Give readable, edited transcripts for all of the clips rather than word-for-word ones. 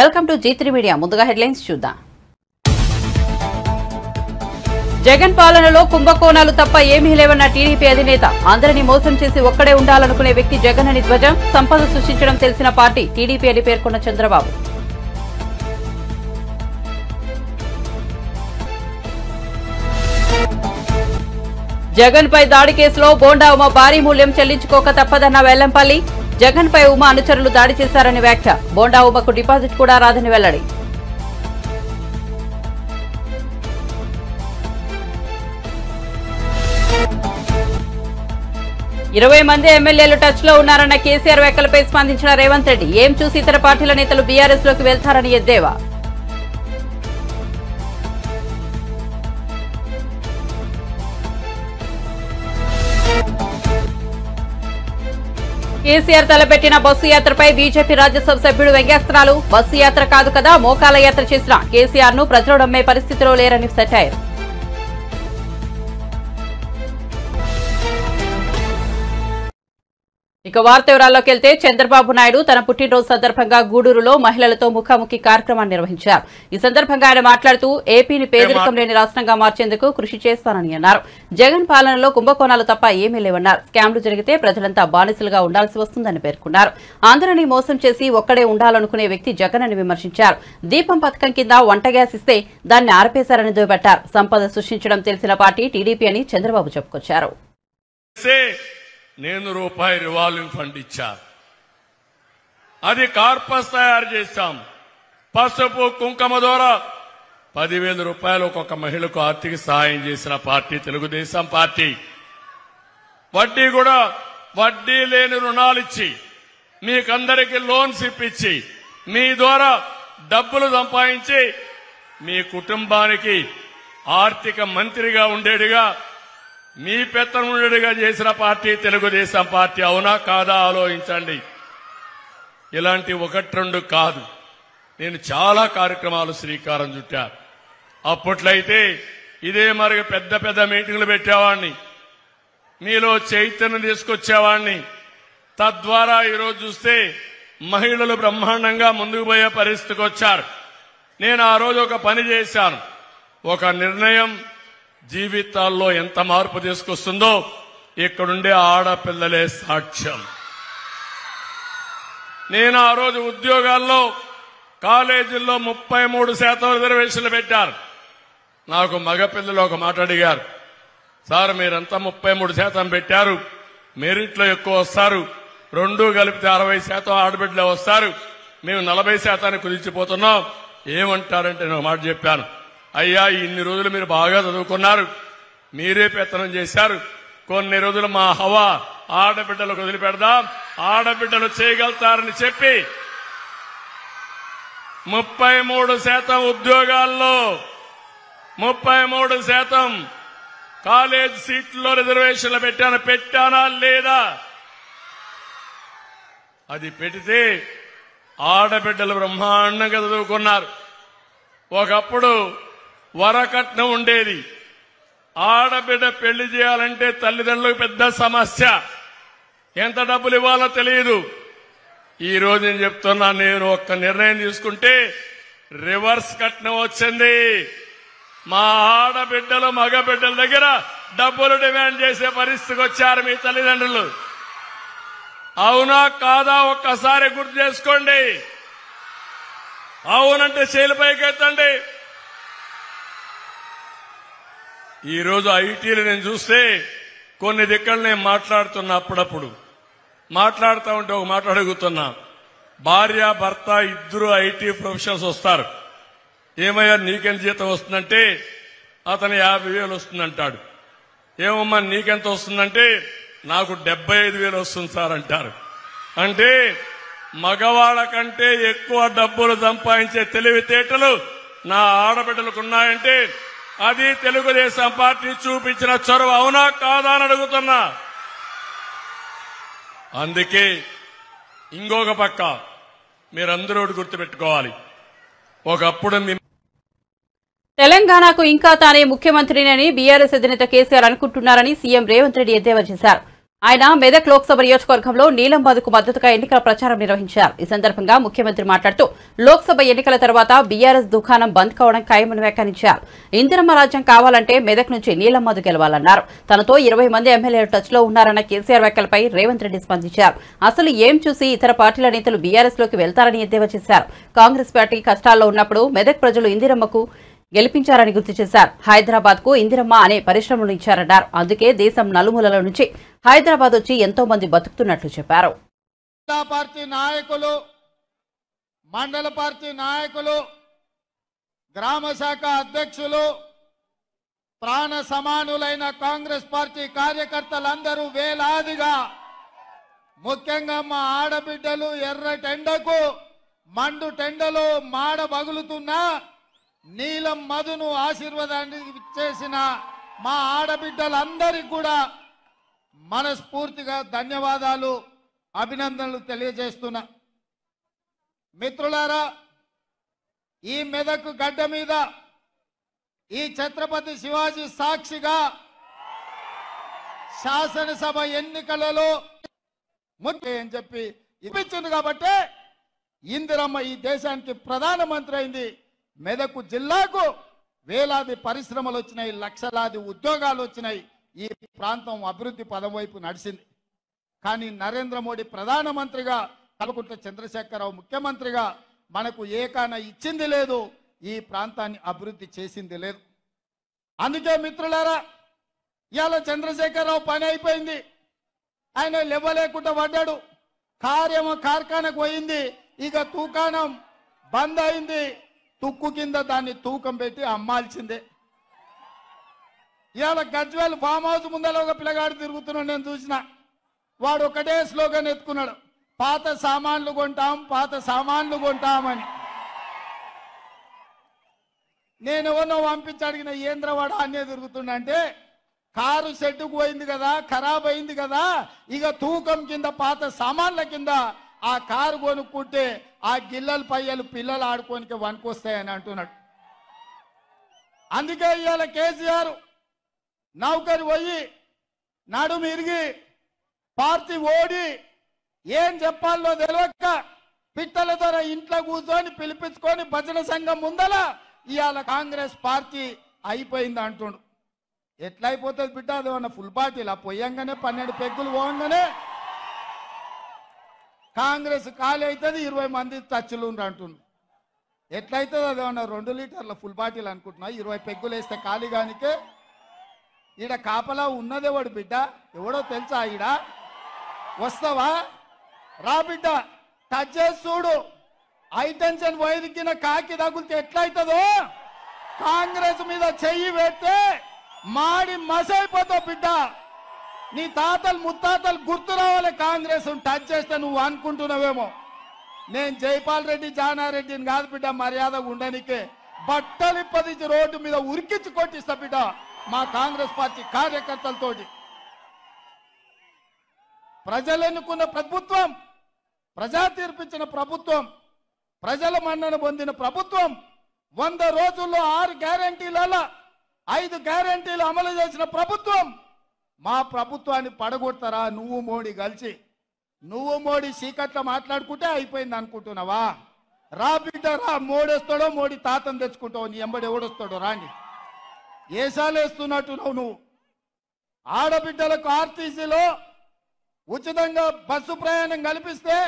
Welcome to G3 media. ముందుగా headlines చూద్దాం. జగన్ పాలనలో కుంభకోణాలు తప్ప ఏమీ లేవన్న టీడీపీ అధినేత. అందరినీ మోసం చేసి ఒక్కడే ఉండాలనుకునే వ్యక్తి జగన్ అని ధ్వజం. సంపద సృష్టించడం తెలిసిన పార్టీ టీడీపీ అని పేర్కొన్న చంద్రబాబు. జగన్ పై దాడి కేసులో బోండా ఉమ భారీ మూల్యం చెల్లించుకోక తప్పదన్న వెల్లంపల్లి. జగన్ పై ఉమ అనుచరులు దాడి చేశారని వ్యాఖ్య. బోండా ఉమకు డిపాజిట్ కూడా రాదని వెల్లడి. ఇరవై మంది ఎమ్మెల్యేలు టచ్ లో ఉన్నారన్న కేసీఆర్ వ్యాఖ్యలపై స్పందించిన రేవంత్ రెడ్డి. ఏం చూసి ఇతర పార్టీల నేతలు బీఆర్ఎస్ లోకి వెళ్తారని ఎద్దేవా. కేసీఆర్ తలపెట్టిన బస్సు యాత్రపై బీజేపీ రాజ్యసభ సభ్యుడు వ్యంగ్యాస్త్రాలు. బస్సు యాత్ర కాదు కదా, మోకాల యాత్ర చేసిన కేసీఆర్ ను ప్రజలు నమ్మే పరిస్థితిలో లేరని సెటైర్. ఇక వార్త వివరాల్లోకి వెళ్తే, చంద్రబాబు నాయుడు తన పుట్టినరోజు సందర్భంగా గూడూరులో మహిళలతో ముఖాముఖి కార్యక్రమాన్ని నిర్వహించారు. ఈ సందర్భంగా ఆయన మాట్లాడుతూ ఏపీని పేదరికం లేని రాష్ట్రంగా మార్చేందుకు కృషి చేస్తానని అన్నారు. జగన్ పాలనలో కుంభకోణాలు తప్ప ఏమీ లేవన్నారు. స్కామ్లు జరిగితే ప్రజలంతా బానిసలుగా ఉండాల్సి వస్తుందని పేర్కొన్నారు. అందరినీ మోసం చేసి ఒక్కడే ఉండాలనుకునే వ్యక్తి జగన్ అని విమర్శించారు. దీపం పథకం కింద వంట గ్యాస్ ఇస్తే దాన్ని ఆర్పేశారని దుయ్యబట్టారు. సంపద సృష్టించడం తెలిసిన పార్టీ టీడీపీ అని చంద్రబాబు చెప్పుకొచ్చారు. నేను రూపాయి రివాల్వింగ్ ఫండ్ ఇచ్చా, అది కార్పస్ తయారు చేశాం. పసుపు కుంకుమ ద్వారా 10,000 రూపాయలు ఒక్కొక్క మహిళకు ఆర్థిక సహాయం చేసిన పార్టీ తెలుగుదేశం పార్టీ. వడ్డీ కూడా వడ్డీ లేని రుణాలిచ్చి మీకందరికీ లోన్స్ ఇప్పించి మీ ద్వారా డబ్బులు సంపాదించి మీ కుటుంబానికి ఆర్థిక మంత్రిగా ఉండేడుగా, మీ పెత్తనుడిగా చేసిన పార్టీ తెలుగుదేశం పార్టీ. అవునా కాదా ఆలోచించండి. ఇలాంటి 1-2 కాదు, నేను చాలా కార్యక్రమాలు శ్రీకారం చుట్టా. అప్పట్లయితే ఇదే మరి పెద్ద పెద్ద మీటింగ్లు పెట్టేవాడిని, మీలో చైతన్యం తీసుకొచ్చేవాడిని. తద్వారా ఈరోజు చూస్తే మహిళలు బ్రహ్మాండంగా ముందుకు పోయే పరిస్థితికి వచ్చారు. నేను ఆ రోజు ఒక పని చేశాను. ఒక నిర్ణయం జీవితాల్లో ఎంత మార్పు తీసుకొస్తుందో ఇక్కడుండే ఆడపిల్లలే సాక్ష్యం. నేను ఆ రోజు ఉద్యోగాల్లో కాలేజీల్లో 33% రిజర్వేషన్లు పెట్టారు. నాకు మగపిల్లలు ఒక మాట అడిగారు, సార్ మీరంతా 33% పెట్టారు, మెరిట్లో ఎక్కువ వస్తారు, 2 కలిపితే 60% ఆడబిడ్డలే వస్తారు, మేము 40% కుదించిపోతున్నాం, ఏమంటారంటే నేను ఒక మాట చెప్పాను. అయ్యా, ఇన్ని రోజులు మీరు బాగా చదువుకున్నారు, మీరే పెత్తనం చేశారు, కొన్ని రోజులు మా హవా ఆడబిడ్డలకు వదిలిపెడదాం, ఆడబిడ్డలు చేయగలుగుతారని చెప్పి 33% ఉద్యోగాల్లో 33% కాలేజ్ సీట్లలో రిజర్వేషన్లు పెట్టానా లేదా? అది పెడితే ఆడబిడ్డలు బ్రహ్మాండంగా చదువుకున్నారు. ఒకప్పుడు వరకట్నం ఉండేది. ఆడబిడ్డ పెళ్లి చేయాలంటే తల్లిదండ్రులకు పెద్ద సమస్య, ఎంత డబ్బులు ఇవ్వాలో తెలియదు. ఈ రోజు నేను చెప్తున్నా, నేను ఒక్క నిర్ణయం తీసుకుంటే రివర్స్ కట్నం వచ్చింది. మా ఆడబిడ్డలు మగబిడ్డల దగ్గర డబ్బులు డిమాండ్ చేసే పరిస్థితికి వచ్చారు మీ తల్లిదండ్రులు. అవునా కాదా ఒక్కసారి గుర్తు చేసుకోండి. అవునంటే చేలు పైకెత్తండి. ఈరోజు ఐటీలు నేను చూస్తే కొన్ని దిక్కలు నేను మాట్లాడుతున్నా, అప్పుడప్పుడు మాట్లాడుతూ ఉంటే ఒక మాట అడుగుతున్నా. భార్య భర్త ఇద్దరు ఐటీ ప్రొఫెషనల్స్ వస్తారు. ఏమయ్యా నీకెంత జీతం వస్తుందంటే అతను 50,000 వస్తుందంటాడు. ఏమమ్మా నీకెంత వస్తుందంటే నాకు 75,000 వస్తుంది సార్ అంటారు. అంటే మగవాళ్ళ కంటే ఎక్కువ డబ్బులు సంపాదించే తెలివితేటలు నా ఆడబిడ్డలకు ఉన్నాయంటే అది తెలుగుదేశం పార్టీ చూపించిన చొరవ. అవునా కాదా అని అడుగుతున్నా. అందుకే ఇంకొక పక్క మీరందరూ గుర్తుపెట్టుకోవాలి, ఒకప్పుడు తెలంగాణకు ఇంకా తానే ముఖ్యమంత్రిని బీఆర్ఎస్ అధినేత కేసీఆర్ అనుకుంటున్నారని సీఎం రేవంత్ రెడ్డి ఎద్దేవా చేశారు. ఆయన మెదక్ లోక్సభ నియోజకవర్గంలో నీలంబాదుకు మద్దతుగా ఎన్నికల ప్రచారం నిర్వహించారు. ఈ సందర్భంగా ముఖ్యమంత్రి మాట్లాడుతూ లోక్సభ ఎన్నికల తర్వాత బీఆర్ఎస్ దుకాణం బంద్ కావడం ఖాయమని వ్యాఖ్యానించారు. ఇందిరమ్మ రాజ్యం కావాలంటే మెదక్ నుంచి నీలంబాదు గెలవాలన్నారు. తనతో 20 మంది ఎమ్మెల్యేలు టచ్ లో ఉన్నారన్న కేసీఆర్ వ్యాఖ్యలపై రేవంత్ రెడ్డి స్పందించారు. అసలు ఏం చూసి ఇతర పార్టీల నేతలు బీఆర్ఎస్ లోకి వెళ్తారని ఎద్దేవా చేశారు. కాంగ్రెస్ పార్టీ కష్టాల్లో ఉన్నప్పుడు మెదక్ ప్రజలు ఇందిరమ్మకు గెలిపించారని గుర్తు చేశారు. హైదరాబాద్ కు ఇందిరమ్మ అనే పరిశ్రమలు ఇచ్చారన్నారు. అందుకే దేశం నలుమూలల నుంచి హైదరాబాద్ వచ్చి ఎంతో మంది బతుకుతున్నట్లు చెప్పారు. పార్టీ నాయకులు, మండల పార్టీ నాయకులు, గ్రామ శాఖ అధ్యక్షులు, ప్రాణ సమానులైన కాంగ్రెస్ పార్టీ కార్యకర్తలందరూ వేలాదిగా, ముఖ్యంగా మా ఆడబిడ్డలు ఎర్రటెండకు మండు టెండలో మాడ బగులుతున్నా నీలం మధును ఆశీర్వాదాన్ని చేసిన మా ఆడబిడ్డలందరికీ కూడా మనస్ఫూర్తిగా ధన్యవాదాలు, అభినందనలు తెలియజేస్తున్నా. మిత్రులారా, ఈ మెదక్ గడ్డ మీద ఈ ఛత్రపతి శివాజీ సాక్షిగా శాసనసభ ఎన్నికలలో ముఖ్యం అని చెప్పి ఇప్పించింది కాబట్టి ఇందిరమ్మ ఈ దేశానికి ప్రధానమంత్రి అయింది. మెదక్ జిల్లాకు వేలాది పరిశ్రమలు వచ్చినాయి, లక్షలాది ఉద్యోగాలు వచ్చినాయి. ఈ ప్రాంతం అభివృద్ధి పదం వైపు నడిచింది. కానీ నరేంద్ర మోడీ ప్రధానమంత్రిగా, కల్వకుంట్ల చంద్రశేఖరరావు ముఖ్యమంత్రిగా మనకు ఏకాన ఇచ్చింది లేదు, ఈ ప్రాంతాన్ని అభివృద్ధి చేసింది లేదు. అందుకే మిత్రులారా, ఇవాళ చంద్రశేఖరరావు పని అయిపోయింది, ఆయన లేవలేకుండా పడ్డాడు. కార్ఖానకు పోయింది, ఇక తూకాణం బంద్ అయింది. తుక్కు కింద దాన్ని తూకం పెట్టి అమ్మాల్సిందే. ఇవాళ గజ్వేల్ ఫామ్ హౌస్ ముందర ఒక పిల్లగాడు తిరుగుతున్నాడు, నేను చూసిన. వాడు ఒకటే స్లోగన్ ఎత్తుకున్నాడు, పాత సామాన్లు కొంటాం, పాత సామాన్లు కొంటామని. నేను ఎవరినో పంపించి అడిగిన, ఏంద్రవాడ అనే తిరుగుతున్నా అంటే, కారు షెడ్డుకు పోయింది కదా, ఖరాబ్ అయింది కదా, ఇక తూకం కింద పాత సామాన్ల కింద ఆ కారు కొనుక్కుంటే ఆ గిల్లల పయ్యలు పిల్లలు ఆడుకోనికి వనుకొస్తాయని అంటున్నాడు. అందుకే ఇవాళ కేసీఆర్ నౌకరు పోయి నడుము ఇరిగి పార్టీ ఓడి ఏం చెప్పాలో తెలియక పిట్టల ద్వారా ఇంట్లో కూర్చొని పిలిపించుకొని భజన సంఘం ముందల ఇవాళ కాంగ్రెస్ పార్టీ అయిపోయింది అంటుండు. ఎట్లయిపోతుంది బిడ్డ? అదేమన్నా ఫుల్ పార్టీలా? పోయంగానే 12 పెగ్గులు పోగానే కాంగ్రెస్ ఖాళీ అవుతుంది, 20 మంది టచ్లు అంటుండు. ఎట్లయితుంది? అదేమన్నా 2 లీటర్ల ఫుల్ బాటిల్ అనుకుంటున్నా? 20 పెగ్గులు వేస్తే ఖాళీగానికే. ఈడ కాపలా ఉన్నదేవాడు బిడ్డ, ఎవడో తెలుసా? ఈడ వస్తావా? రా బిడ్డ, టచ్ చేసి చూడు. హైటెన్షన్ వైరికిన కాకి తగులితే ఎట్లయితుందో, కాంగ్రెస్ మీద చెయ్యి పెడితే మాడి మసైపోతావు బిడ్డ. నీ తాతలు ముత్తాతలు గుర్తు రావాలి కాంగ్రెస్ టచ్ చేస్తే. నువ్వు అనుకుంటున్నావేమో నేను జైపాల్ రెడ్డి జానారెడ్డిని కాదు బిడ్డ, మర్యాదగా ఉండనికే బట్టలు పదించి రోడ్డు మీద ఉరికించి కొట్టిస్తా బిడ్డ మా కాంగ్రెస్ పార్టీ కార్యకర్తలతోటి. ప్రజలు ఎన్నుకున్న ప్రభుత్వం, ప్రజా తీర్పిచ్చిన ప్రభుత్వం, ప్రజల మన్నన పొందిన ప్రభుత్వం 100 రోజుల్లో 6 గ్యారంటీలలో 5 గ్యారంటీలు అమలు చేసిన ప్రభుత్వం. మా ప్రభుత్వాన్ని పడగొడతారా నువ్వు మోడీ కలిసి? నువ్వు మోడీ చీకట్లో మాట్లాడుకుంటే అయిపోయింది అనుకుంటున్నావా? రా బిడ్డ రా, మోడీ వస్తాడో మోడీ తాతను తెచ్చుకుంటావు, నీ ఎంబడి ఎవడొస్తాడో రాండి. ఏసాలు వేస్తున్నట్టున్నావు నువ్వు. ఆడబిడ్డలకు ఆర్టీసీలో ఉచితంగా బస్సు ప్రయాణం కల్పిస్తే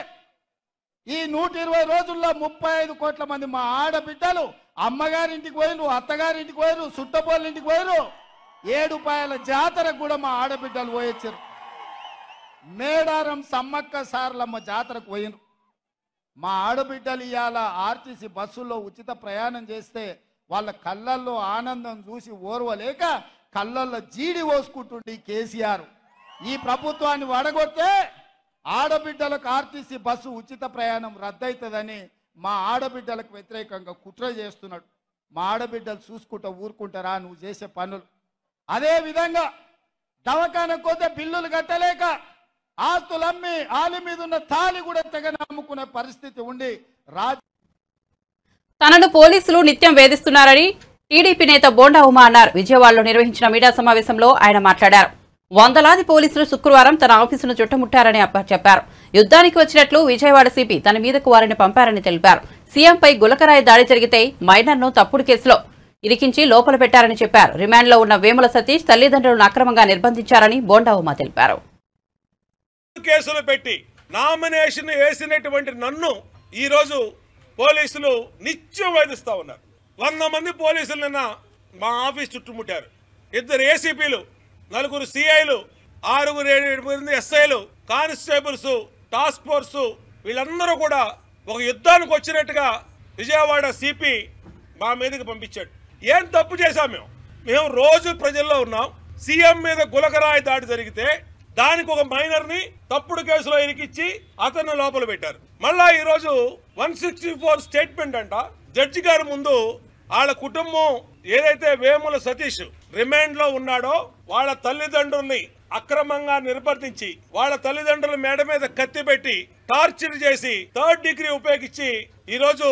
ఈ 120 రోజుల్లో 35 కోట్ల మంది మా ఆడబిడ్డలు అమ్మగారింటికి పోయిరు, అత్తగారింటికి పోయిరు, సుట్టపోళ్ళింటికి పోయిరు. 7 పాయల జాతరకు కూడా మా ఆడబిడ్డలు పోయొచ్చారు. మేడారం సమ్మక్క సారలమ్మ జాతరకు పోయిరు. మా ఆడబిడ్డలు ఇవాళ ఆర్టీసీ బస్సుల్లో ఉచిత ప్రయాణం చేస్తే వాళ్ళ కళ్ళల్లో ఆనందం చూసి ఓర్వలేక కళ్ళల్లో జీడి పోసుకుంటుండే కేసీఆర్. ఈ ప్రభుత్వాన్ని వడగొట్టే ఆడబిడ్డలకు ఆర్టీసీ బస్సు ఉచిత ప్రయాణం రద్దవుతుందని మా ఆడబిడ్డలకు వ్యతిరేకంగా కుట్ర చేస్తున్నాడు. మా ఆడబిడ్డలు చూసుకుంటా ఊరుకుంటారా నువ్వు చేసే పనులు? అదే విధంగా దవాఖానకు పోతే బిల్లులు కట్టలేక ఆస్తులు అమ్మి ఆలి మీద ఉన్న తాళి కూడా తెగ నమ్ముకునే పరిస్థితి ఉండి తనను పోలీసులు నిత్యం వేధిస్తున్నారని టీడీపీ నేత బోండా ఉమా అన్నారు. విజయవాడలో నిర్వహించిన మీడియా సమావేశంలో ఆయన మాట్లాడారు. వందలాది పోలీసులు శుక్రవారం తన ఆఫీసును చుట్టుముట్టారని చెప్పారు. యుద్ధానికి వచ్చినట్లు విజయవాడ సిపి తన మీదకు వారిని పంపారని తెలిపారు. సీఎంపై గులకరాయి దాడి జరిగితే మైనర్ను తప్పుడు కేసులో ఇరికించి లోపల పెట్టారని చెప్పారు. రిమాండ్లో ఉన్న వేముల సతీష్ తల్లిదండ్రులను అక్రమంగా నిర్బంధించారని బోండా ఉమ తెలిపారు. కేసులు పెట్టి నామినేషన్ వేసినటువంటి నన్ను ఈ రోజు పోలీసులు నిత్యం వేధిస్తా ఉన్నారు. 100 మంది పోలీసులు నిన్న మా ఆఫీస్ చుట్టుముట్టారు. 2 ఏసీపీలు, 4 సిఐలు, 6-7 మంది ఎస్ఐలు, కానిస్టేబుల్స్, టాస్క్ ఫోర్స్ వీళ్ళందరూ కూడా ఒక యుద్ధానికి వచ్చినట్టుగా విజయవాడ సిపి మా మీదకి పంపించాడు. ఏం తప్పు చేశాం? మేము రోజు ప్రజల్లో ఉన్నాం. సీఎం మీద గులకరాయి దాడి జరిగితే దానికి ఒక మైనర్ని తప్పుడు కేసులో ఇరికిచ్చి అతన్ని లోపల పెట్టారు. మళ్ళా ఈరోజు 164 స్టేట్మెంట్ అంట. జడ్జి గారి ముందు వాళ్ళ కుటుంబం ఏదైతే వేముల సతీష్ రిమాండ్ లో ఉన్నాడో వాళ్ళ తల్లిదండ్రుల్ని అక్రమంగా నిర్బంధించి వాళ్ళ తల్లిదండ్రుల మేడ మీద కత్తి పెట్టి టార్చర్ చేసి 3rd డిగ్రీ ఉపయోగించి ఈరోజు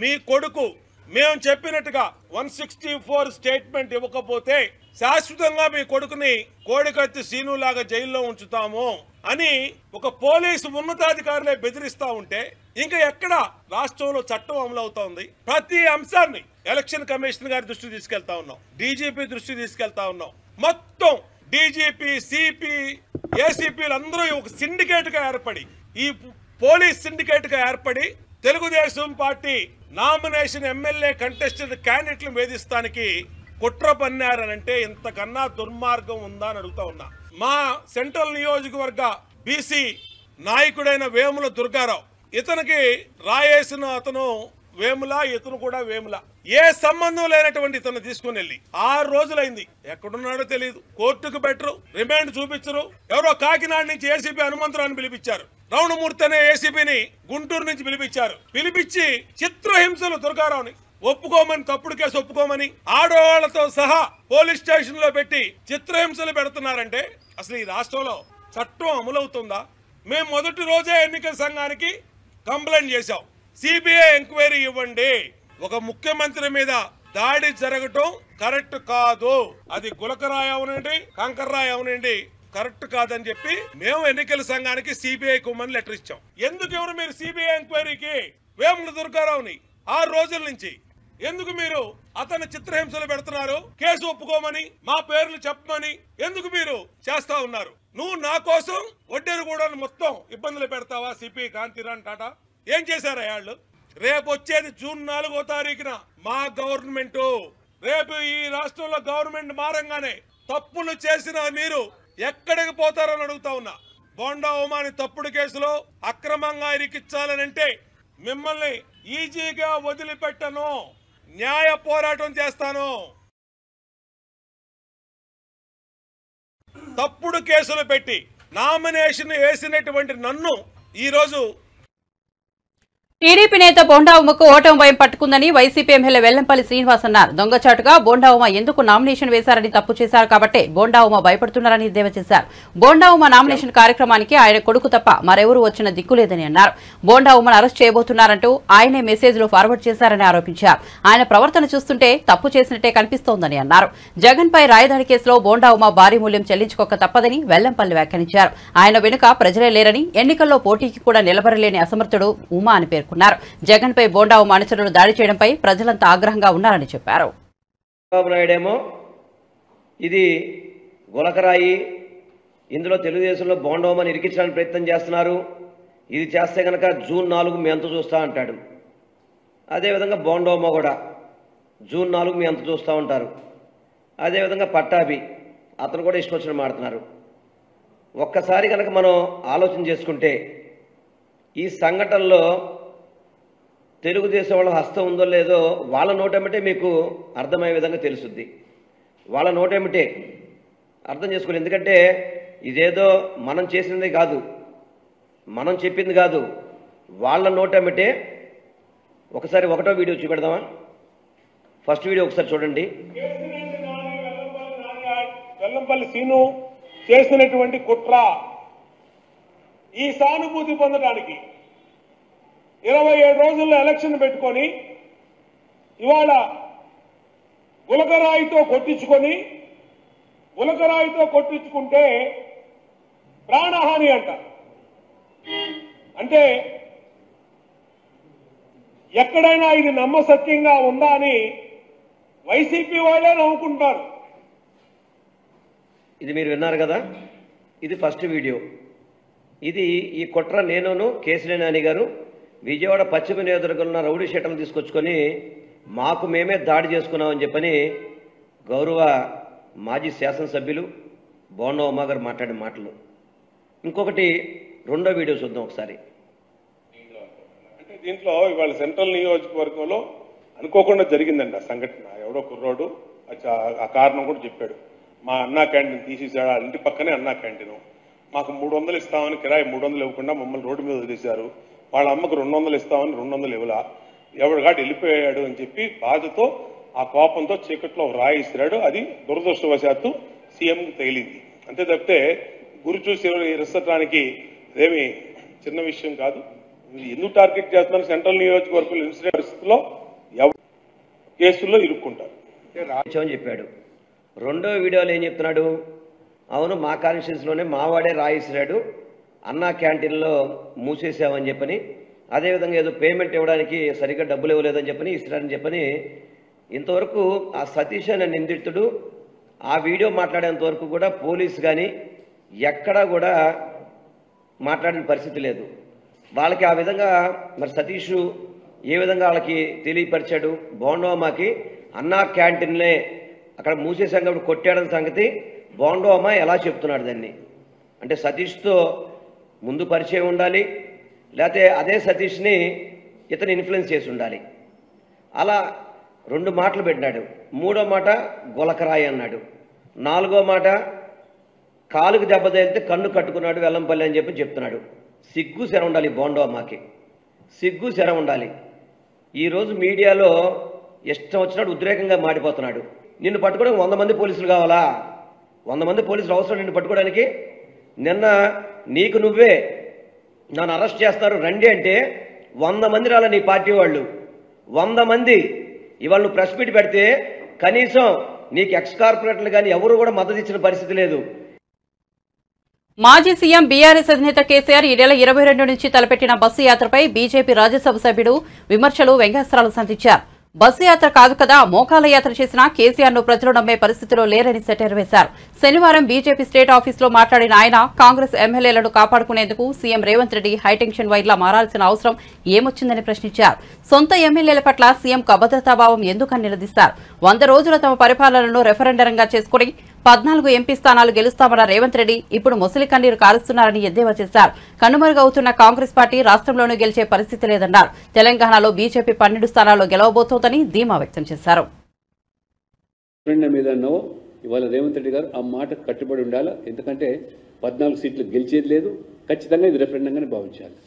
మీ కొడుకు మేము చెప్పినట్టుగా 164 స్టేట్మెంట్ ఇవ్వకపోతే శాశ్వతంగా మీ కొడుకుని కోడికత్తి సీనులాగా జైల్లో ఉంచుతాము అని ఒక పోలీసు ఉన్నతాధికారులే బెదిరిస్తా ఉంటే ఇంకా ఎక్కడ రాష్ట్రంలో చట్టం అమలు అవుతోంది? ప్రతి అంశాన్ని ఎలక్షన్ కమిషన్ గారి దృష్టికి తీసుకెళ్తా ఉన్నాం, డీజీపీ దృష్టికి తీసుకెళ్తా ఉన్నాం. మొత్తం డీజీపీ, సిపి, ఏసీపీలు అందరూ ఒక సిండికేట్ గా ఏర్పడి, ఈ పోలీస్ సిండికేట్ గా ఏర్పడి Telugu Desam party nomination MLA contested క్యాండిడేట్లను వేధిస్తానికి కుట్ర పన్నారనంటే ఇంతకన్నా దుర్మార్గం ఉందా అని అడుగుతా ఉన్నా. మా సెంట్రల్ నియోజకవర్గ బీసీ నాయకుడైన వేముల దుర్గారావు, ఇతనికి రాయేసిన అతను వేముల, ఇతను కూడా వేముల. ఏ సంబంధం లేనటువంటి ఇతను తీసుకుని వెళ్ళి 6 రోజులైంది. ఎక్కడున్నాడో తెలియదు. కోర్టుకు బెటరు, రిమాండ్ చూపించరు. ఎవరో కాకినాడ నుంచి ఏసీపీ హనుమంతరావుని పిలిపించారు. రౌణమూర్తి అనే ఏసీపీని గుంటూరు నుంచి పిలిపించారు. పిలిపించి చిత్రహింసలు దుర్గారావుని ఒప్పుకోమని, తప్పుడు కేసు ఒప్పుకోమని ఆడవాళ్లతో సహా పోలీస్ స్టేషన్ లో పెట్టి చిత్రహింసలు పెడుతున్నారంటే అసలు ఈ రాష్ట్రంలో చట్టం అమలవుతుందా? మేము మొదటి రోజే ఎన్నికల సంఘానికి కంప్లైంట్ చేశాం. సిబిఐ ఎంక్వైరీ ఇవ్వండి. ఒక ముఖ్యమంత్రి మీద దాడి జరగటం కరెక్ట్ కాదు. అది గులకరాయి అవనండి, కంకర్రాయి అవనండి, కరెక్ట్ కాదని చెప్పి మేము ఎన్నికల సంఘానికి సిబిఐ కుమ్మని లెటర్ ఇచ్చాం. ఎందుకు ఎవరు మీరు సిబిఐ ఎంక్వైరీకి వేముల దుర్గారావుని 6 రోజుల నుంచి ఎందుకు మీరు అతని చిత్రహింసలు పెడుతున్నారు? కేసు ఒప్పుకోమని, మా పేర్లు చెప్పమని ఎందుకు మీరు చేస్తా ఉన్నారు? నువ్వు నా కోసం వడ్డేరు కూడా మొత్తం ఇబ్బందులు పెడతావా? సిపి కాంతిరాన్ టాటా ఏం చేశారా వాళ్ళు? రేపు వచ్చేది జూన్ 4వ తారీఖున మా గవర్నమెంట్. రేపు ఈ రాష్ట్రంలో గవర్నమెంట్ మారంగానే తప్పులు చేసిన మీరు ఎక్కడికి పోతారని అడుగుతా ఉన్నా. బోండా ఉమాని తప్పుడు కేసులో అక్రమంగా ఇరికించాలనంటే మిమ్మల్ని ఈజీగా వదిలిపెట్టను, న్యాయ పోరాటం చేస్తాను. తప్పుడు కేసులు పెట్టి నామినేషన్ వేసినటువంటి నన్ను ఈరోజు టీడీపీ నేత బోండా ఉమకు ఓటమి భయం పట్టుకుందని వైసీపీ ఎమ్మెల్యే వెల్లంపల్లి శ్రీనివాస్ అన్నారు. దొంగచాటుగా బోండా ఉమ ఎందుకు నామినేషన్ వేశారని తప్పు చేశారు కాబట్టి బోండా ఉమ భయపడుతున్నారని ఎద్దేవా చేశారు. బోండా ఉమ నామినేషన్ కార్యక్రమానికి ఆయన కొడుకు తప్ప మరెవరూ వచ్చిన దిక్కులేదని అన్నారు. బోండా ఉమను అరెస్ట్ చేయబోతున్నారంటూ ఆయనే మెసేజ్లు ఫార్వర్డ్ చేశారని ఆరోపించారు. ఆయన ప్రవర్తన చూస్తుంటే తప్పు చేసినట్టే కనిపిస్తోందని అన్నారు. జగన్ పై రాయదాడి కేసులో బోండా ఉమ భారీ మూల్యం చెల్లించుకోక తప్పదని వెల్లంపల్లి వ్యాఖ్యానించారు. ఆయన వెనుక ప్రజలే లేరని, ఎన్నికల్లో పోటీకి కూడా నిలబడలేని అసమర్థుడు ఉమా అని పేర్కొన్నారు. జగన్ పై బోండా ఉమ అనుచరులు దాడి చేయడంపై ప్రజలంతా ఆగ్రహంగా ఉన్నారని చెప్పారు. చంద్రబాబు నాయుడేమో ఇది గులకరాయి, ఇందులో తెలుగుదేశంలో బోండా ఉమని ఇరికించడానికి ప్రయత్నం చేస్తున్నారు, ఇది చేస్తే కనుక జూన్ 4 మీ అంత చూస్తా అంటాడు. అదేవిధంగా బోండా ఉమ కూడా జూన్ 4 మీ అంత చూస్తూ ఉంటారు. అదేవిధంగా పట్టాభి అతను కూడా ఇష్టం వచ్చిన మాడుతున్నారు. ఒక్కసారి కనుక మనం ఆలోచన చేసుకుంటే ఈ సంఘటనలో తెలుగుదేశం వాళ్ళ హస్తం ఉందో లేదో వాళ్ళ నోటేమిటే మీకు అర్థమయ్యే విధంగా తెలుసుద్ది. వాళ్ళ నోటేమిటే అర్థం చేసుకోండి. ఎందుకంటే ఇదేదో మనం చేసినది కాదు, మనం చెప్పింది కాదు, వాళ్ళ నోటేమిటే. ఒకసారి 1వ వీడియో చూపెడదామా? ఫస్ట్ వీడియో ఒకసారి చూడండి. వెల్లంపల్లి సీను చేసినటువంటి కుట్ర, ఈ సానుభూతి పొందడానికి 27 రోజుల్లో ఎలక్షన్ పెట్టుకొని ఇవాళ గులకరాయితో కొట్టించుకొని గులకరాయితో కొట్టించుకుంటే ప్రాణహాని అంట. అంటే ఎక్కడైనా ఇది నమ్మసత్యంగా ఉందా అని వైసీపీ వాళ్ళే నవ్వుకుంటారు. ఇది మీరు విన్నారు కదా, ఇది ఫస్ట్ వీడియో. ఇది ఈ కుట్ర నేనును కేశినేని నాని గారు విజయవాడ పశ్చిమ నియోజకవర్గంలో రౌడీ షీటర్లు తీసుకొచ్చుకొని మాకు మేమే దాడి చేసుకున్నామని చెప్పని గౌరవ మాజీ శాసనసభ్యులు బోండా ఉమా గారు మాట్లాడిన మాటలు. ఇంకొకటి రెండో వీడియో చూద్దాం ఒకసారి. అంటే దీంట్లో ఇవాళ సెంట్రల్ నియోజకవర్గంలో అనుకోకుండా జరిగిందండి ఆ సంఘటన. ఎవడో కుర్రోడు ఆ కారణం కూడా చెప్పాడు. మా అన్నా క్యాంటీన్ తీసేసాడు, ఆ ఇంటి పక్కనే అన్నా క్యాంటీన్. మాకు 300 ఇస్తామని కిరాయి 300 ఇవ్వకుండా మమ్మల్ని రోడ్డు మీద వదిలేశారు. వాళ్ళ అమ్మకు 200 ఇస్తామని 200 ఇవ్వలా, ఎవరిగాడు వెళ్ళిపోయాడు అని చెప్పి బాధతో ఆ కోపంతో చీకట్లో రాయి ఇస్తాడు. అది దురదృష్టవశాత్తు సీఎంకి తగిలింది. అంతే తప్పితే గురి చూసి రిసట్టడానికి ఇదేమి చిన్న విషయం కాదు. ఎందుకు టార్గెట్ చేస్తున్నారు? సెంట్రల్ నియోజకవర్గంలో ఇన్సిడెంట్ పరిస్థితుల్లో కేసుల్లో ఇరుక్కుంటారు అని చెప్పాడు. రెండో వీడియోలో ఏం చెప్తున్నాడు? అవును, మా కాన్స్టిట్యూన్సీలోనే మావాడే రాయిసిరాడు, అన్నా క్యాంటీన్లో మూసేసామని చెప్పని, అదేవిధంగా ఏదో పేమెంట్ ఇవ్వడానికి సరిగ్గా డబ్బులు ఇవ్వలేదని చెప్పని ఇస్తారని చెప్పని. ఇంతవరకు ఆ సతీష్ అనే నిందితుడు ఆ వీడియో మాట్లాడేంత వరకు కూడా పోలీసు కానీ ఎక్కడా కూడా మాట్లాడిన పరిస్థితి లేదు. వాళ్ళకి ఆ విధంగా మరి సతీష్ ఏ విధంగా వాళ్ళకి తెలియపరిచాడు? బోండోమాకి అన్నా క్యాంటీన్లే అక్కడ మూసేసాం కాబట్టి కొట్టాడని సంగతి బోండోమా ఎలా చెప్తున్నాడు దాన్ని? అంటే సతీష్తో ముందు పరిచయం ఉండాలి, లేకపోతే అదే సతీష్ని ఇతను ఇన్ఫ్లుయెన్స్ చేసి ఉండాలి. అలా 2 మాటలు పెట్టినాడు. 3వ మాట గులకరాయి అన్నాడు. 4వ మాట కాలుకు దెబ్బ తగిలితే కన్ను కట్టుకున్నాడు వెల్లంపల్లి అని చెప్పి చెప్తున్నాడు. సిగ్గు శర ఉండాలి బోండోమాకి, సిగ్గు శర ఉండాలి. ఈరోజు మీడియాలో ఇష్టం వచ్చినట్టు ఉద్రేకంగా మాడిపోతున్నాడు. నిన్ను పట్టుకోవడానికి 100 మంది పోలీసులు కావాలా? 100 మంది పోలీసులు అవసరం నిన్ను పట్టుకోవడానికి? నిన్న నీకు నువ్వే నన్ను అరెస్ట్ చేస్తారు రండి అంటే 100 మంది రాల నీ పార్టీ వాళ్ళు. 100 మంది ఇవాళ నువ్వు ప్రెస్ మీట్ పెడితే కనీసం నీకు ఎక్స్ కార్పొరేటర్లు కానీ ఎవరు కూడా మద్దతు ఇచ్చిన పరిస్థితి లేదు. మాజీ సీఎం బీఆర్ఎస్ అధినేత కేసీఆర్ ఈ నెల 22 నుంచి తలపెట్టిన బస్సు యాత్రపై బీజేపీ రాజ్యసభ సభ్యుడు విమర్శలు వ్యంగ్యాస్త్రాలు సంధించారు. బస్సు యాత్ర కాదు కదా, మోకాల యాత్ర చేసినా కేసీఆర్ ను ప్రజలు నమ్మే పరిస్థితిలో లేరని సెటైర్ వేశారు. శనివారం బీజేపీ స్టేట్ ఆఫీసులో మాట్లాడిన ఆయన కాంగ్రెస్ ఎమ్మెల్యేలను కాపాడుకునేందుకు సీఎం రేవంత్ రెడ్డి హైటెన్షన్ వైర్లా మారాల్సిన అవసరం ఏమొచ్చిందని ప్రశ్నించారు. సొంత ఎమ్మెల్యేల పట్ల సీఎంకు అభద్రతాభావం ఎందుకని నిలదీశారు. 100 రోజుల తమ పరిపాలనను రెఫరెండరంగా చేసుకుని 14 ఎంపీ స్థానాలు గెలుస్తామన్న రేవంత్ రెడ్డి ఇప్పుడు మొసలి కన్నీరు కారుస్తున్నారని ఎద్దేవా చేశారు. కనుమరుగవుతున్న కాంగ్రెస్ పార్టీ రాష్ట్రంలోనూ గెలిచే పరిస్థితి లేదన్నారు. తెలంగాణలో బీజేపీ 12 స్థానాల్లో గెలవబోతోందని ధీమా వ్యక్తం చేశారు. ఇవాళ రేవంత్ రెడ్డి గారు ఆ మాట కట్టుబడి ఉండాలి. ఎందుకంటే 14 సీట్లు గెలిచేది లేదు, ఖచ్చితంగా ఇది రెఫరెండంగానే భావించాలి.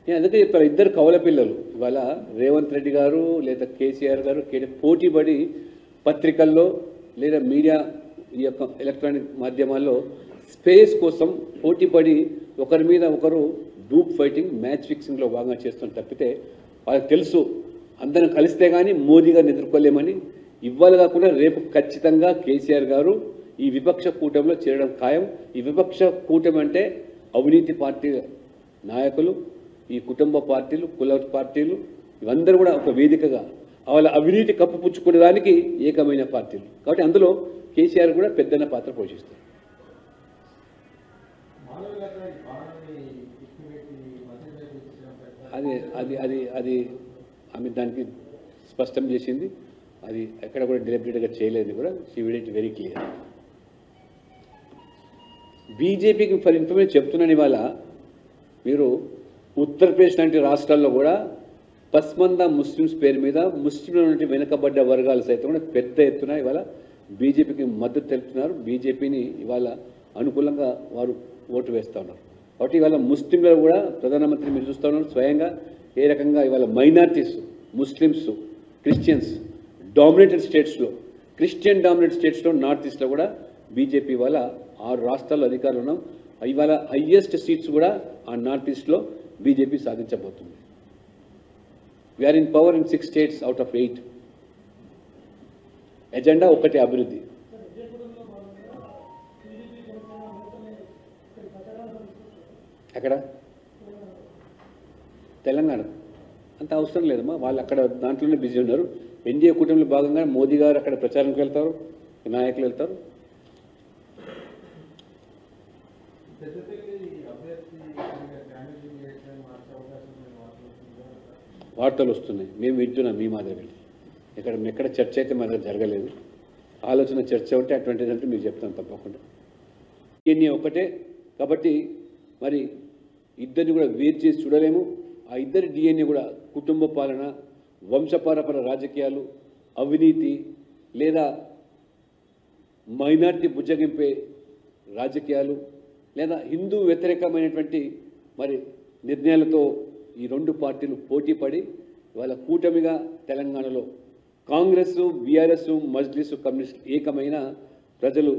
నేను అందుకే చెప్తాను, ఇద్దరు కవల పిల్లలు ఇవాళ రేవంత్ రెడ్డి గారు లేదా కేసీఆర్ గారు పోటీపడి పత్రికల్లో లేదా మీడియా ఈ యొక్క ఎలక్ట్రానిక్ మాధ్యమాల్లో స్పేస్ కోసం పోటీపడి ఒకరి మీద ఒకరు గ్రూప్ ఫైటింగ్ మ్యాచ్ ఫిక్సింగ్లో భాగంగా చేస్తున్న తప్పితే వాళ్ళకి తెలుసు అందరం కలిస్తే కానీ మోదీ గారిని ఎదుర్కోలేమని. ఇవాళ కాకుండా రేపు ఖచ్చితంగా కేసీఆర్ గారు ఈ విపక్ష కూటమిలో చేరడం ఖాయం. ఈ విపక్ష కూటమి అంటే అవినీతి పార్టీ నాయకులు, ఈ కుటుంబ పార్టీలు, కుల పార్టీలు, ఇవందరూ కూడా ఒక వేదికగా వాళ్ళ అవినీతి కప్పుపుచ్చుకునేదానికి ఏకమైన పార్టీలు. కాబట్టి అందులో కేసీఆర్ కూడా పెద్దన్న పాత్ర పోషిస్తారు. అది అది అది అది ఆమె దానికి స్పష్టం చేసింది. అది ఎక్కడ కూడా డెలిబరేట్గా చేయలేదు కూడా. She made it very clear. బీజేపీకి ఫర్ ఇన్ఫర్మేషన్ చెప్తున్నాను, ఇవాళ మీరు ఉత్తరప్రదేశ్ లాంటి రాష్ట్రాల్లో కూడా పస్మందా ముస్లిమ్స్ పేరు మీద ముస్లింల నుండి వెనుకబడ్డ వర్గాలు సైతం కూడా పెద్ద ఎత్తున ఇవాళ బీజేపీకి మద్దతు తెలుపుతున్నారు. బీజేపీని ఇవాళ అనుకూలంగా వారు ఓటు వేస్తూ ఉన్నారు. కాబట్టి ఇవాళ ముస్లింలు కూడా ప్రధానమంత్రి మీరు చూస్తూ ఉన్నారు స్వయంగా ఏ రకంగా ఇవాళ మైనారిటీస్, ముస్లిమ్స్, క్రిస్టియన్స్ డామినేటెడ్ స్టేట్స్లో, క్రిస్టియన్ డామినేటెడ్ స్టేట్స్లో నార్త్ ఈస్ట్లో కూడా బీజేపీ ఇవాళ 6 రాష్ట్రాల్లో అధికారులు ఉన్నాం. ఇవాళ హయ్యెస్ట్ సీట్స్ కూడా ఆ నార్త్ ఈస్ట్లో బీజేపీ సాధించబోతుంది. We are in power in 6 states out of 8. Agenda ఒకటి అభివృద్ధి. అక్కడ తెలంగాణ అంత అవసరం లేదమ్మా, వాళ్ళు అక్కడ దాంట్లోనే బిజీ ఉన్నారు. ఎన్డీఏ కూటమిలో భాగంగా మోదీ గారు అక్కడ ప్రచారానికి వెళ్తారు, నాయకులు వెళ్తారు. వార్తలు వస్తున్నాయి, మేము వింటున్నాం మీ మాదిరి. ఎక్కడ చర్చ అయితే మన దగ్గర జరగలేదు. ఆలోచన చర్చ ఉంటే అటువంటిదంటే మీకు చెప్తాను తప్పకుండా. ఇవన్నీ ఒకటే కాబట్టి మరి ఇద్దరిని కూడా వేరు చేసి చూడలేము. ఆ ఇద్దరి డిఎన్ఏ కూడా కుటుంబ పాలన, వంశపారపర రాజకీయాలు, అవినీతి లేదా మైనార్టీ బుజ్జగింపే రాజకీయాలు లేదా హిందూ వ్యతిరేకమైనటువంటి మరి నిర్ణయాలతో ఈ రెండు పార్టీలు పోటీపడి ఇవాళ కూటమిగా తెలంగాణలో కాంగ్రెస్, బీఆర్ఎస్, మజ్లిస్, కమ్యూనిస్ట్ ఏకమైన ప్రజలు.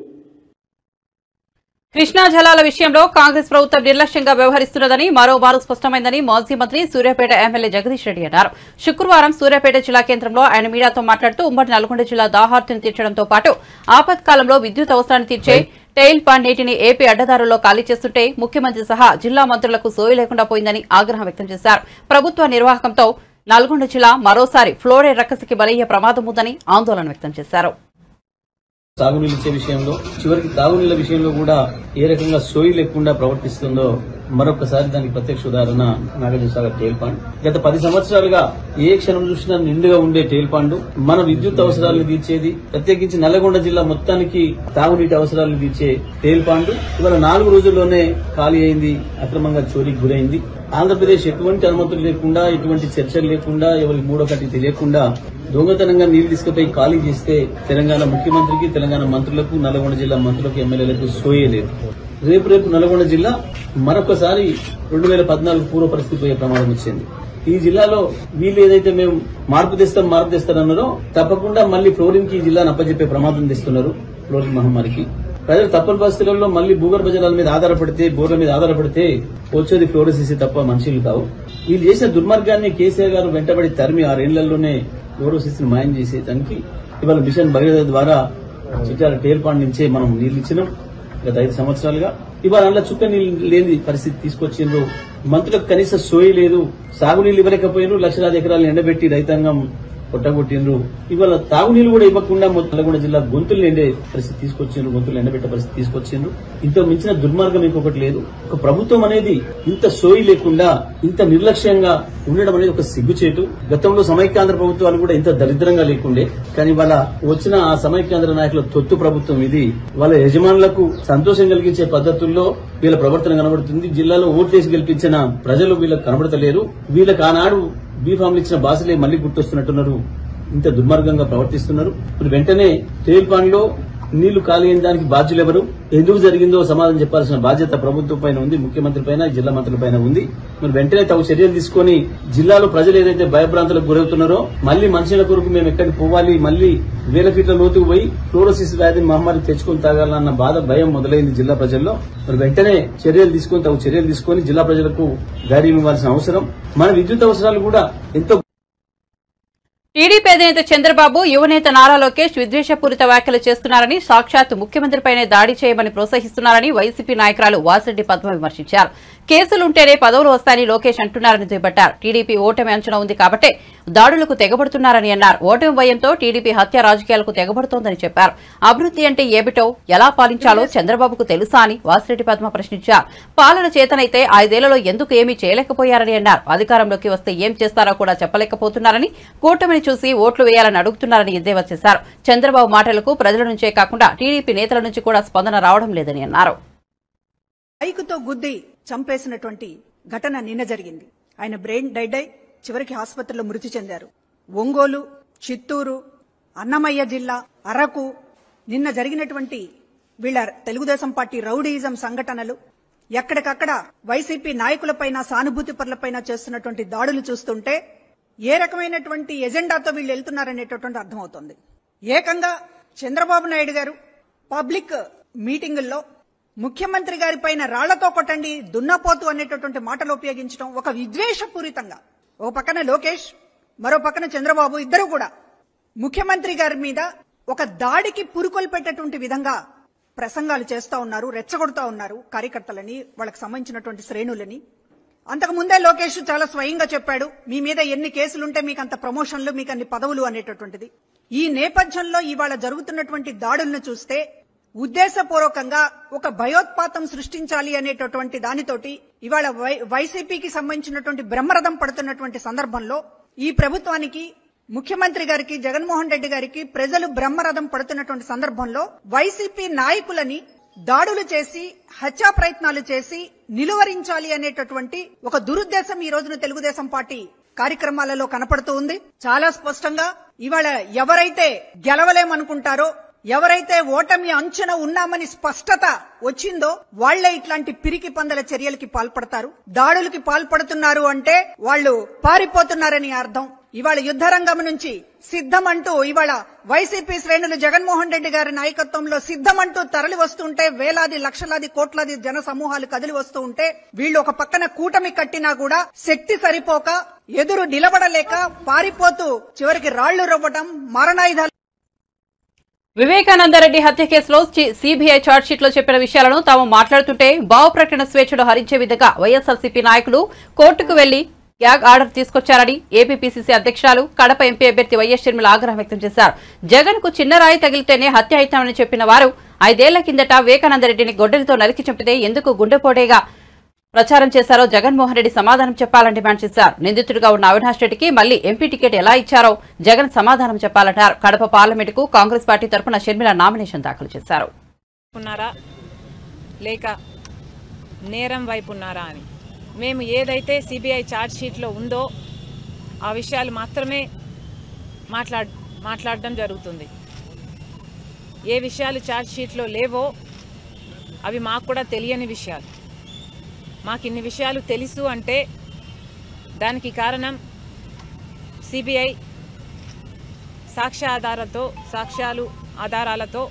కృష్ణా జలాల విషయంలో కాంగ్రెస్ ప్రభుత్వం నిర్లక్ష్యంగా వ్యవహరిస్తున్నదని మరోమారు స్పష్టమైందని మాజీ మంత్రి సూర్యాపేట ఎమ్మెల్యే జగదీష్ రెడ్డి అన్నారు. శుక్రవారం సూర్యాపేట జిల్లా కేంద్రంలో ఆయన మీడియాతో మాట్లాడుతూ ఉమ్మడి నల్గొండ జిల్లా దాహార్తిని తీర్చడంతో పాటు ఆపత్కాలంలో విద్యుత్ అవసరాన్ని తీర్చే టెయిల్ పాండ్ నీటిని ఏపీ అడ్డదారుల్లో ఖాళీ చేస్తుంటే ముఖ్యమంత్రి సహా జిల్లా మంత్రులకు సోయి లేకుండా పోయిందని ఆగ్రహం వ్యక్తం చేశారు. ప్రభుత్వ నిర్వాహకంతో నల్గొండ జిల్లా మరోసారి ఫ్లోరైడ్ రక్కసికి బలయ్యే ప్రమాదం ఉందని ఆందోళన వ్యక్తం చేశారు. సాగునీళ్ళు ఇచ్చే విషయంలో చివరికి తాగునీళ్ల విషయంలో కూడా ఏ రకంగా సోయి లేకుండా ప్రవర్తిస్తుందో మరొకసారి దానికి ప్రత్యక్ష ఉదాహరణ నాగార్జునసాగర్ టెయిల్ పాండ్. గత 10 సంవత్సరాలుగా ఏ క్షణం చూసినా నిండుగా ఉండే టెయిల్ పాండ్ మన విద్యుత్ అవసరాలను తీర్చేది, ప్రత్యేకించి నల్లగొండ జిల్లా మొత్తానికి తాగునీటి అవసరాలను తీర్చే టెయిల్ పాండ్ ఇవాళ 4 రోజుల్లోనే ఖాళీ అయింది, అక్రమంగా చోరీకి గురైంది. ఆంధ్రప్రదేశ్ ఎటువంటి అనుమతులు లేకుండా, ఎటువంటి చర్చలు లేకుండా, ఎవరికి మూడో కట్టి తెలియకుండా దొంగతనంగా నీళ్లు తీసుకుపోయి ఖాళీ చేస్తే తెలంగాణ ముఖ్యమంత్రికి, తెలంగాణ మంత్రులకు, నల్గొండ జిల్లా మంత్రులకు, ఎమ్మెల్యేలకు సోయే లేదు. రేపు నల్గొండ జిల్లా మరొకసారి 2014 పూర్వ పరిస్థితి పోయే ప్రమాదం వచ్చింది. ఈ జిల్లాలో వీళ్ళు ఏదైతే మేము మార్పు తెస్తారన్నారో తప్పకుండా మళ్లీ ఫ్లోరిన్ కి ఈ జిల్లాను అప్పచెప్పే ప్రమాదం తెస్తున్నారు. ఫ్లోరిన్ మహమ్మారికి ప్రజలు తప్పని పరిస్థితులలో మళ్లీ భూగర్భ జలాల మీద ఆధారపడితే, బోర్ల మీద ఆధారపడితే వచ్చేది ఫ్లోరోసిస్ తప్ప మనుషులు కావు. వీళ్ళు చేసిన దుర్మార్గాన్ని కేసీఆర్ గారు వెంటబడి తరిమి 6 ఏళ్లలోనే ఫ్లోరోసిస్ ని మాయం చేసేదానికి ఇవాళ మిషన్ భగీరథ ద్వారా చిట్యాల టెయిల్ పాండ్ నుంచే మనం నీళ్లు ఇచ్చినాం. గత 5 సంవత్సరాలుగా ఇవాళ అందులో చుక్క నీళ్లు లేని పరిస్థితి తీసుకొచ్చిండ్రు. మంత్రులకు కనీస సోయి లేదు. సాగునీళ్లు ఇవ్వలేకపోయినారు. లక్షలాది ఎకరాలను ఎండబెట్టి రైతాంగం కొట్టగొట్టిండ్రు. ఇవాళ తాగునీళ్లు కూడా ఇవ్వకుండా నల్గొండ జిల్లా గొంతులు ఎండే పరిస్థితి తీసుకొచ్చిండ్రు, గొంతులు ఎండబెట్టే పరిస్థితి తీసుకొచ్చిండ్రు. ఇంత మించిన దుర్మార్గం ఇంకొకటి లేదు. ఒక ప్రభుత్వం అనేది ఇంత సోయి లేకుండా, ఇంత నిర్లక్ష్యంగా ఉండడం అనేది ఒక సిగ్గుచేటు. గతంలో సమైక్యాంధ్ర ప్రభుత్వాలు కూడా ఇంత దరిద్రంగా లేకుండే, కానీ వాళ్ళ వచ్చిన ఆ సమైక్యాంధ్ర నాయకుల తొత్తు ప్రభుత్వం ఇది. వాళ్ళ యజమానులకు సంతోషం కలిగించే పద్ధతుల్లో వీళ్ళ ప్రవర్తన కనబడుతుంది. జిల్లాలో ఓట్లేసి గెలిపించిన ప్రజలు వీళ్ళకి కనబడతలేరు. వీళ్ళకి ఆనాడు బీఫామ్లు ఇచ్చిన బాసులే మళ్లీ గుర్తొస్తున్నట్టున్నారు. ఇంత దుర్మార్గంగా ప్రవర్తిస్తున్నారు. ఇప్పుడు వెంటనే టెయిల్ పాండ్ లో నీళ్లు ఖాళీ అయిన దానికి బాధ్యులు ఎవరు, ఎందుకు జరిగిందో సమాధానం చెప్పాల్సిన బాధ్యత ప్రభుత్వం పైన ఉంది, ముఖ్యమంత్రి పైన, జిల్లా మంత్రుల పైన ఉంది. మరి వెంటనే తగు చర్యలు తీసుకుని జిల్లాలో ప్రజలు ఏదైతే భయభ్రాంతులకు గురవుతున్నారో మళ్లీ మనుషుల కొరకు మేము ఎక్కడికి పోవాలి, మళ్లీ 1000 ఫీట్ల లోతుకు పోయి ఫ్లోరోసిస్ వ్యాధిని మహమ్మారి తెచ్చుకుని తాగాలన్న బాధ, భయం మొదలైంది జిల్లా ప్రజల్లో. మరి వెంటనే తగు చర్యలు తీసుకుని జిల్లా ప్రజలకు ధైర్యం ఇవ్వాల్సిన అవసరం. మన విద్యుత్ అవసరాలు కూడా ఎంతో. టీడీపీ అధినేత చంద్రబాబు యువనేత నారా లోకేష్ విద్వేషపూరిత వ్యాఖ్యలు చేస్తున్నారని, సాక్షాత్ ముఖ్యమంత్రిపైనే దాడి చేయమని ప్రోత్సహిస్తున్నారని వైసీపీ నాయకురాలు వాసిరెడ్డి పద్మ విమర్శించారు. కేసులుంటేనే పదవులు వస్తాయని లోకేష్ అంటున్నారని దుయ్యబట్టారు. టీడీపీ ఓటమి అంచనా ఉంది కాబట్టే దాడులకు తెగబడుతున్నారని అన్నారు. ఓటమి భయంతో టీడీపీ హత్య రాజకీయాలకు తెగబడుతోందని చెప్పారు. అభివృద్ది అంటే ఏమిటో, ఎలా పాలించాలో చంద్రబాబుకు తెలుసా అని వాసిరెడ్డి పద్మ ప్రశ్నించారు. పాలన చేతనైతే 5 ఏళ్లలో ఎందుకు ఏమీ చేయలేకపోయారని అన్నారు. అధికారంలోకి వస్తే ఏం చేస్తారో కూడా చెప్పలేకపోతున్నారని, కూటమిని చూసి ఓట్లు వేయాలని అడుగుతున్నారని ఎద్దేవా చేశారు. చంద్రబాబు మాటలకు ప్రజల నుంచే కాకుండా టీడీపీ నేతల నుంచి కూడా స్పందన రావడం లేదని అన్నారు. బైకుతో గుద్ది చంపేసినటువంటి ఘటన నిన్న జరిగింది. ఆయన బ్రెయిన్ డెడ్ అయి చివరికి ఆసుపత్రిలో మృతి చెందారు. ఒంగోలు, చిత్తూరు, అన్నమయ్య జిల్లా, అరకు నిన్న జరిగినటువంటి వీళ్ళ తెలుగుదేశం పార్టీ రౌడీయిజం సంఘటనలు, ఎక్కడికక్కడ వైసీపీ నాయకులపైన, సానుభూతి పరులపైన చేస్తున్నటువంటి దాడులు చూస్తుంటే ఏ రకమైనటువంటి ఎజెండాతో వీళ్ళు వెళ్తున్నారనేటటువంటి అర్థమవుతోంది. ఏకంగా చంద్రబాబు నాయుడు గారు పబ్లిక్ మీటింగుల్లో ముఖ్యమంత్రి గారి పైన రాళ్లతో కొట్టండి, దున్నపోతు అనేటటువంటి మాటలు ఉపయోగించడం ఒక విద్వేషపూరితంగా. ఒక పక్కన లోకేష్, మరో పక్కన చంద్రబాబు ఇద్దరు కూడా ముఖ్యమంత్రి గారి మీద ఒక దాడికి పురుకొలు పెట్టేటువంటి విధంగా ప్రసంగాలు చేస్తా ఉన్నారు, రెచ్చగొడతా ఉన్నారు కార్యకర్తలని, వాళ్ళకి సంబంధించినటువంటి శ్రేణులని. అంతకు ముందే లోకేష్ చాలా స్వయంగా చెప్పాడు, మీ మీద ఎన్ని కేసులుంటే మీకు అంత ప్రమోషన్లు, మీకు అన్ని పదవులు అనేటటువంటిది. ఈ నేపథ్యంలో ఇవాళ జరుగుతున్నటువంటి దాడులను చూస్తే ఉద్దేశపూర్వకంగా ఒక భయోత్పాతం సృష్టించాలి అనేటటువంటి దానితోటి ఇవాళ వైసీపీకి సంబంధించినటువంటి బ్రహ్మరథం పడుతున్నటువంటి సందర్భంలో ఈ ప్రభుత్వానికి, ముఖ్యమంత్రి గారికి, జగన్మోహన్ రెడ్డి గారికి ప్రజలు బ్రహ్మరథం పడుతున్నటువంటి సందర్భంలో వైసీపీ నాయకులని దాడులు చేసి, హత్యా ప్రయత్నాలు చేసి నిలువరించాలి అనేటటువంటి ఒక దురుద్దేశం ఈ రోజున తెలుగుదేశం పార్టీ కార్యక్రమాలలో కనపడుతూ ఉంది. చాలా స్పష్టంగా ఇవాళ ఎవరైతే గెలవలేమనుకుంటారో, ఎవరైతే ఓటమి అంచున ఉన్నామని స్పష్టత వచ్చిందో వాళ్లే ఇట్లాంటి పిరికి పందల చర్యలకి పాల్పడతారు. దాడులకి పాల్పడుతున్నారు అంటే వాళ్ళు పారిపోతున్నారని అర్థం. ఇవాళ యుద్ధరంగం నుంచి సిద్ధమంటూ ఇవాళ వైసీపీ శ్రేణులు జగన్మోహన్ రెడ్డి గారి నాయకత్వంలో సిద్ధమంటూ తరలి వస్తుంటే, వేలాది లక్షలాది కోట్లాది జన సమూహాలు కదిలి వస్తూ ఉంటే, వీళ్లు ఒక పక్కన కూటమి కట్టినా కూడా శక్తి సరిపోక, ఎదురు నిలబడలేక పారిపోతూ చివరికి రాళ్లు రవ్వటం, మారణాయుధాలు. వివేకానందరెడ్డి హత్య కేసులో సీబీఐ ఛార్జ్షీట్లో చెప్పిన విషయాలను తాము మాట్లాడుతుంటే భావ ప్రకటన స్వేచ్ఛను హరించే విధంగా వైఎస్ఆర్సీపీ నాయకులు కోర్టుకు వెళ్లి గ్యాగ్ ఆర్డర్ తీసుకొచ్చారని ఏపీపీసీసీ అధ్యక్షురాలు, కడప ఎంపీ అభ్యర్థి వైఎస్ షర్మిల ఆగ్రహం వ్యక్తం చేశారు. జగన్ కు చిన్న రాయి తగిలితేనే హత్య అవుతామని చెప్పిన వారు 5 ఏళ్ల కిందట వివేకానందరెడ్డిని గొడ్డలితో నరికి చంపితే ఎందుకు గుండెపోటేగా ప్రచారం చేశారో జగన్మోహన్ రెడ్డి సమాధానం చెప్పాలని డిమాండ్ చేశారు. నిందితుడిగా ఉన్న అవినాష్ రెడ్డికి మళ్లీ ఎంపీ టికెట్ ఎలా ఇచ్చారో జగన్ సమాధానం చెప్పాలన్నారు. కడప పార్లమెంటుకు కాంగ్రెస్ పార్టీ తరఫున షర్మిల నామినేషన్ దాఖలు చేశారు. లేక నేరం వైపు ఉన్నారా అని మేము ఏదైతే సిబిఐ ఛార్జ్షీట్లో ఉందో ఆ విషయాలు మాత్రమే మాట్లాడడం జరుగుతుంది. ఏ విషయాలు ఛార్జ్షీట్లో లేవో అవి మాకు కూడా తెలియని విషయాలు. మాకు ఇన్ని విషయాలు తెలుసు అంటే దానికి కారణం సిబిఐ ఆధారాలతో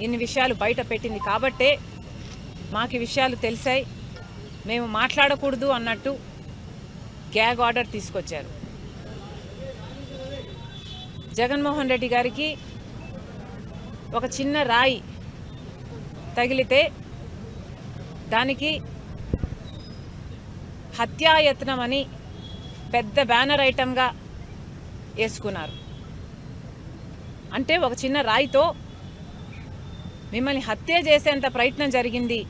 ఇన్ని విషయాలు బయట పెట్టింది కాబట్టే మాకు ఈ విషయాలు తెలిసాయి. మేము మాట్లాడకూడదు అన్నట్టు గ్యాగ్ ఆర్డర్ తీసుకొచ్చారు. జగన్మోహన్ రెడ్డి గారికి ఒక చిన్న రాయి తగిలితే దానికి హత్యాయత్నం అని పెద్ద బ్యానర్ ఐటమ్గా వేసుకున్నారు. అంటే ఒక చిన్న రాయితో మిమ్మల్ని హత్య చేసేంత ప్రయత్నం జరిగింది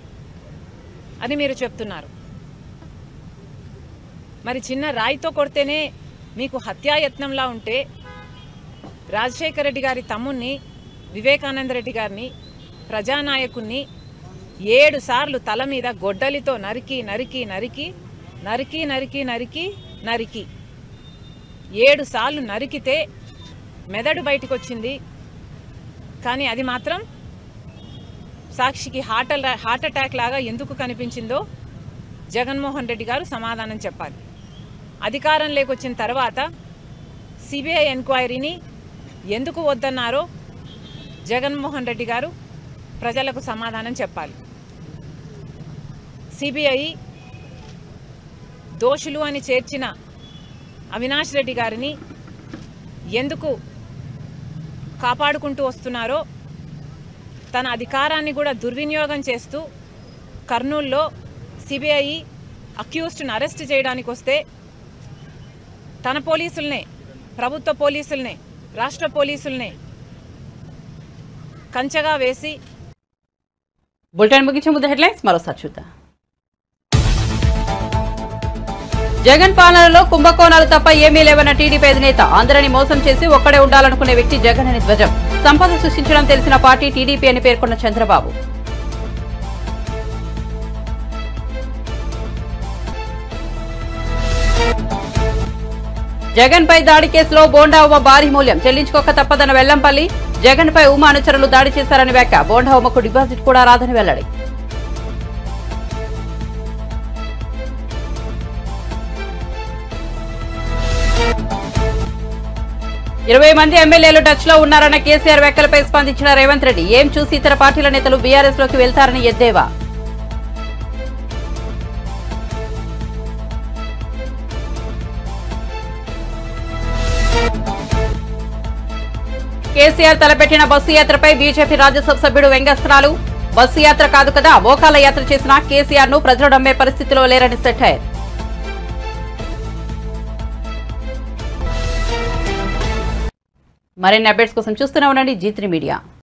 అని మీరు చెప్తున్నారు. మరి చిన్న రాయితో కొడితేనే మీకు హత్యాయత్నంలా ఉంటే రాజశేఖర రెడ్డి గారి తమ్ముణ్ణి, వివేకానంద రెడ్డి గారిని, ప్రజానాయకుణ్ణి 7 సార్లు తల మీద గొడ్డలితో నరికి నరికి నరికి నరికి నరికి నరికి నరికి 7 సార్లు నరికితే మెదడు బయటకు వచ్చింది. కానీ అది మాత్రం సాక్షికి హార్ట్ అటాక్ లాగా ఎందుకు కనిపించిందో జగన్మోహన్ రెడ్డి గారు సమాధానం చెప్పాలి. అధికారంలోకి వచ్చిన తర్వాత సిబిఐ ఎంక్వైరీని ఎందుకు వద్దన్నారో జగన్మోహన్ రెడ్డి గారు ప్రజలకు సమాధానం చెప్పాలి. సిబిఐ దోషులు అని చేర్చిన అవినాష్ రెడ్డి గారిని ఎందుకు కాపాడుకుంటూ వస్తున్నారో, తన అధికారాన్ని కూడా దుర్వినియోగం చేస్తూ కర్నూలులో సిబిఐ అక్యూజ్డ్ని అరెస్ట్ చేయడానికి వస్తే తన పోలీసులనే, ప్రభుత్వ పోలీసులనే, రాష్ట్ర పోలీసులనే కంచెగా వేసి. బులెటిన్ ముగించే ముందు హెడ్లైన్స్ మరోసారి చూద్దాం. జగన్ పాలనలో కుంభకోణాలు తప్ప ఏమీ లేవన్న టీడీపీ అధినేత. అందరినీ మోసం చేసి ఒక్కడే ఉండాలనుకునే వ్యక్తి జగన్ అని ధ్వజం. సంపద సృష్టించడం తెలిసిన పార్టీ టీడీపీ అని పేర్కొన్న చంద్రబాబు. జగన్ పై దాడి కేసులో బోండా ఉమ భారీ మూల్యం చెల్లించుకోక తప్పదన్న వెల్లంపల్లి. జగన్ పై ఉమ అనుచరులు దాడి చేశారని వ్యాఖ్య. బోండా ఉమకు డిపాజిట్ కూడా రాదని వెల్లడి. 20 మంది ఎమ్మెల్యేలు టచ్ లో ఉన్నారన్న కేసీఆర్ వ్యాఖ్యలపై స్పందించిన రేవంత్ రెడ్డి. ఏం చూసి ఇతర పార్టీల నేతలు బీఆర్ఎస్ లోకి వెళ్తారని ఎద్దేవా. కేసీఆర్ తలపెట్టిన బస్సు యాత్రపై బీజేపీ రాజ్యసభ సభ్యుడు వ్యంగ్యాస్త్రాలు. బస్సు యాత్ర కాదు కదా, మోకాళ్ల యాత్ర చేసిన కేసీఆర్ ను ప్రజలు నమ్మే పరిస్థితిలో లేరని సెటైర్. మరిన్ని అప్డేట్స్ కోసం చూస్తూనే ఉండండి G3 మీడియా.